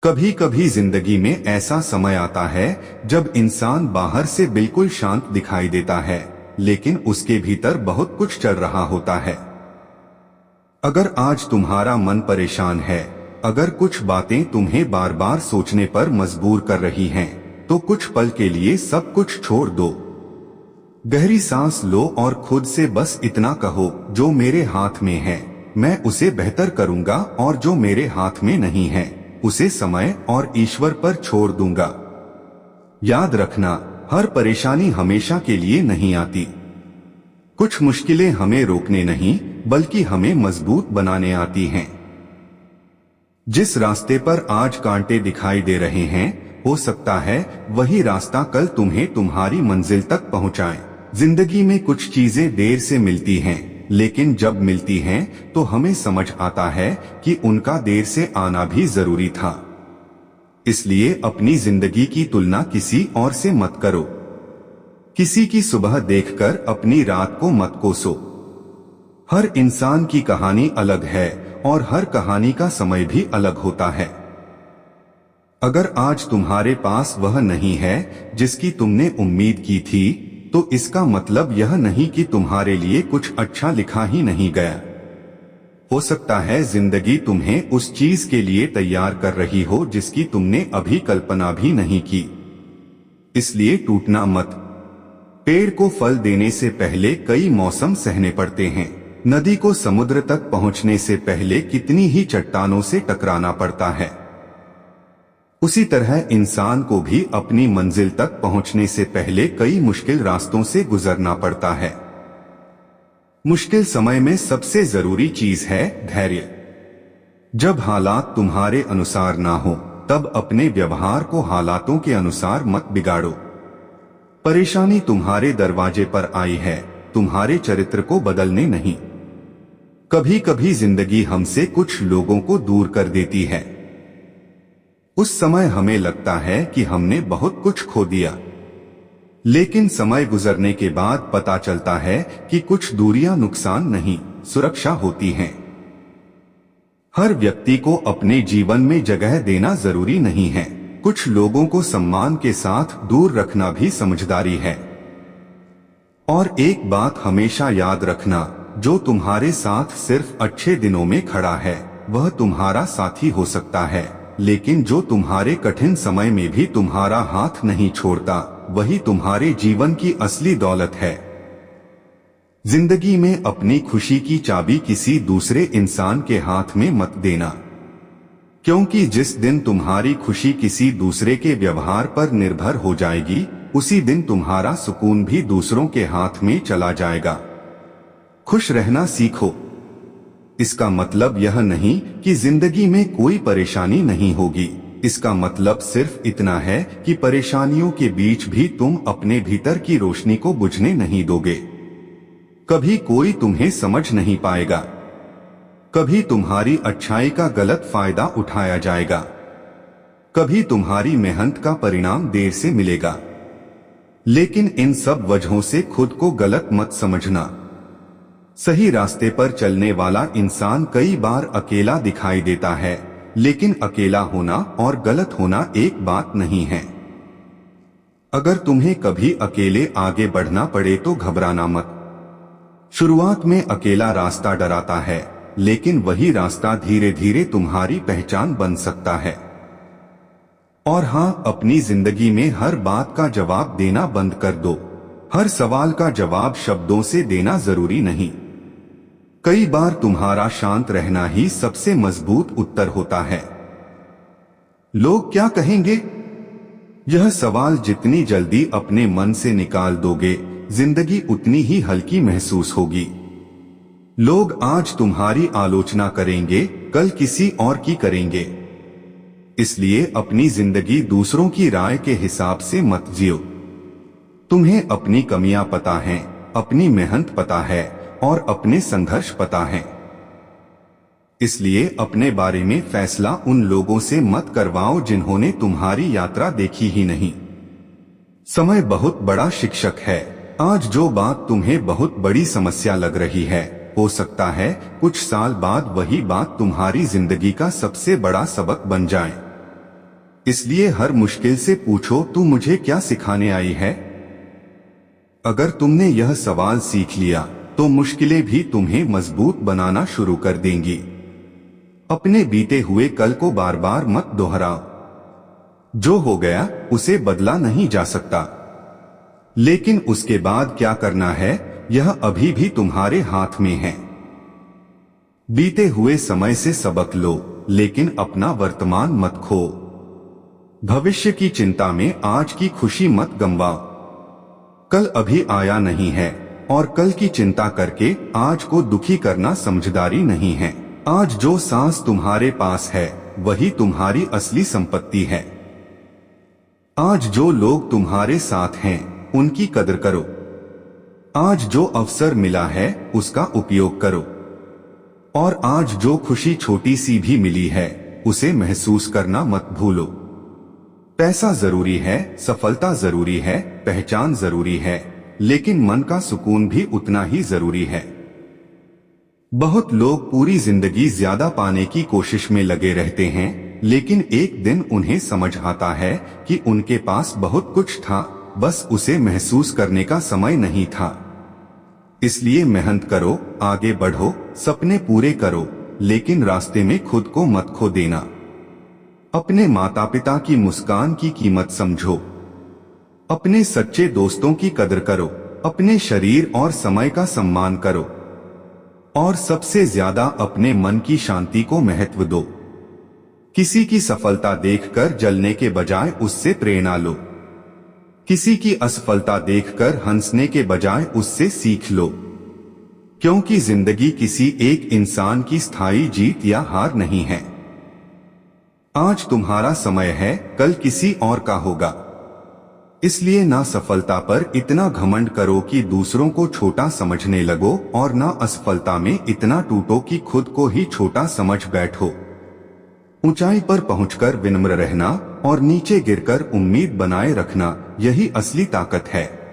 कभी कभी जिंदगी में ऐसा समय आता है जब इंसान बाहर से बिल्कुल शांत दिखाई देता है, लेकिन उसके भीतर बहुत कुछ चल रहा होता है। अगर आज तुम्हारा मन परेशान है, अगर कुछ बातें तुम्हें बार बार सोचने पर मजबूर कर रही हैं, तो कुछ पल के लिए सब कुछ छोड़ दो। गहरी सांस लो और खुद से बस इतना कहो, जो मेरे हाथ में है मैं उसे बेहतर करूंगा, और जो मेरे हाथ में नहीं है उसे समय और ईश्वर पर छोड़ दूंगा। याद रखना, हर परेशानी हमेशा के लिए नहीं आती। कुछ मुश्किलें हमें रोकने नहीं बल्कि हमें मजबूत बनाने आती हैं। जिस रास्ते पर आज कांटे दिखाई दे रहे हैं, हो सकता है वही रास्ता कल तुम्हें तुम्हारी मंजिल तक पहुंचाए। जिंदगी में कुछ चीजें देर से मिलती हैं, लेकिन जब मिलती हैं तो हमें समझ आता है कि उनका देर से आना भी जरूरी था। इसलिए अपनी जिंदगी की तुलना किसी और से मत करो। किसी की सुबह देखकर अपनी रात को मत कोसो। हर इंसान की कहानी अलग है और हर कहानी का समय भी अलग होता है। अगर आज तुम्हारे पास वह नहीं है जिसकी तुमने उम्मीद की थी, तो इसका मतलब यह नहीं कि तुम्हारे लिए कुछ अच्छा लिखा ही नहीं गया। हो सकता है जिंदगी तुम्हें उस चीज के लिए तैयार कर रही हो जिसकी तुमने अभी कल्पना भी नहीं की। इसलिए टूटना मत। पेड़ को फल देने से पहले कई मौसम सहने पड़ते हैं। नदी को समुद्र तक पहुंचने से पहले कितनी ही चट्टानों से टकराना पड़ता है। उसी तरह इंसान को भी अपनी मंजिल तक पहुंचने से पहले कई मुश्किल रास्तों से गुजरना पड़ता है। मुश्किल समय में सबसे जरूरी चीज है धैर्य। जब हालात तुम्हारे अनुसार ना हो, तब अपने व्यवहार को हालातों के अनुसार मत बिगाड़ो। परेशानी तुम्हारे दरवाजे पर आई है, तुम्हारे चरित्र को बदलने नहीं। कभी कभी जिंदगी हमसे कुछ लोगों को दूर कर देती है। उस समय हमें लगता है कि हमने बहुत कुछ खो दिया, लेकिन समय गुजरने के बाद पता चलता है कि कुछ दूरियां नुकसान नहीं, सुरक्षा होती हैं। हर व्यक्ति को अपने जीवन में जगह देना जरूरी नहीं है। कुछ लोगों को सम्मान के साथ दूर रखना भी समझदारी है। और एक बात हमेशा याद रखना, जो तुम्हारे साथ सिर्फ अच्छे दिनों में खड़ा है वह तुम्हारा साथी हो सकता है, लेकिन जो तुम्हारे कठिन समय में भी तुम्हारा हाथ नहीं छोड़ता, वही तुम्हारे जीवन की असली दौलत है। जिंदगी में अपनी खुशी की चाबी किसी दूसरे इंसान के हाथ में मत देना, क्योंकि जिस दिन तुम्हारी खुशी किसी दूसरे के व्यवहार पर निर्भर हो जाएगी, उसी दिन तुम्हारा सुकून भी दूसरों के हाथ में चला जाएगा। खुश रहना सीखो। इसका मतलब यह नहीं कि जिंदगी में कोई परेशानी नहीं होगी। इसका मतलब सिर्फ इतना है कि परेशानियों के बीच भी तुम अपने भीतर की रोशनी को बुझने नहीं दोगे। कभी कोई तुम्हें समझ नहीं पाएगा, कभी तुम्हारी अच्छाई का गलत फायदा उठाया जाएगा, कभी तुम्हारी मेहनत का परिणाम देर से मिलेगा। लेकिन इन सब वजहों से खुद को गलत मत समझना। सही रास्ते पर चलने वाला इंसान कई बार अकेला दिखाई देता है, लेकिन अकेला होना और गलत होना एक बात नहीं है। अगर तुम्हें कभी अकेले आगे बढ़ना पड़े तो घबराना मत। शुरुआत में अकेला रास्ता डराता है, लेकिन वही रास्ता धीरे धीरे तुम्हारी पहचान बन सकता है। और हाँ, अपनी जिंदगी में हर बात का जवाब देना बंद कर दो। हर सवाल का जवाब शब्दों से देना जरूरी नहीं। कई बार तुम्हारा शांत रहना ही सबसे मजबूत उत्तर होता है। लोग क्या कहेंगे? यह सवाल जितनी जल्दी अपने मन से निकाल दोगे, जिंदगी उतनी ही हल्की महसूस होगी। लोग आज तुम्हारी आलोचना करेंगे, कल किसी और की करेंगे। इसलिए अपनी जिंदगी दूसरों की राय के हिसाब से मत जियो। तुम्हें अपनी कमियां पता हैं, अपनी मेहनत पता है और अपने संघर्ष पता है। इसलिए अपने बारे में फैसला उन लोगों से मत करवाओ जिन्होंने तुम्हारी यात्रा देखी ही नहीं। समय बहुत बड़ा शिक्षक है। आज जो बात तुम्हें बहुत बड़ी समस्या लग रही है, हो सकता है कुछ साल बाद वही बात तुम्हारी जिंदगी का सबसे बड़ा सबक बन जाए। इसलिए हर मुश्किल से पूछो, तू मुझे क्या सिखाने आई है। अगर तुमने यह सवाल सीख लिया तो मुश्किलें भी तुम्हें मजबूत बनाना शुरू कर देंगी। अपने बीते हुए कल को बार बार मत दोहराओ। जो हो गया उसे बदला नहीं जा सकता, लेकिन उसके बाद क्या करना है यह अभी भी तुम्हारे हाथ में है। बीते हुए समय से सबक लो, लेकिन अपना वर्तमान मत खो। भविष्य की चिंता में आज की खुशी मत गंवाओ। कल अभी आया नहीं है और कल की चिंता करके आज को दुखी करना समझदारी नहीं है। आज जो सांस तुम्हारे पास है वही तुम्हारी असली संपत्ति है। आज जो लोग तुम्हारे साथ हैं उनकी कदर करो। आज जो अवसर मिला है उसका उपयोग करो। और आज जो खुशी छोटी सी भी मिली है उसे महसूस करना मत भूलो। पैसा जरूरी है, सफलता जरूरी है, पहचान जरूरी है, लेकिन मन का सुकून भी उतना ही जरूरी है। बहुत लोग पूरी जिंदगी ज्यादा पाने की कोशिश में लगे रहते हैं, लेकिन एक दिन उन्हें समझ आता है कि उनके पास बहुत कुछ था, बस उसे महसूस करने का समय नहीं था। इसलिए मेहनत करो, आगे बढ़ो, सपने पूरे करो, लेकिन रास्ते में खुद को मत खो देना। अपने माता पिता की मुस्कान की कीमत समझो। अपने सच्चे दोस्तों की कदर करो। अपने शरीर और समय का सम्मान करो। और सबसे ज्यादा अपने मन की शांति को महत्व दो। किसी की सफलता देखकर जलने के बजाय उससे प्रेरणा लो। किसी की असफलता देखकर हंसने के बजाय उससे सीख लो। क्योंकि जिंदगी किसी एक इंसान की स्थायी जीत या हार नहीं है। आज तुम्हारा समय है, कल किसी और का होगा। इसलिए ना सफलता पर इतना घमंड करो कि दूसरों को छोटा समझने लगो, और ना असफलता में इतना टूटो कि खुद को ही छोटा समझ बैठो। ऊंचाई पर पहुंचकर विनम्र रहना और नीचे गिरकर उम्मीद बनाए रखना, यही असली ताकत है।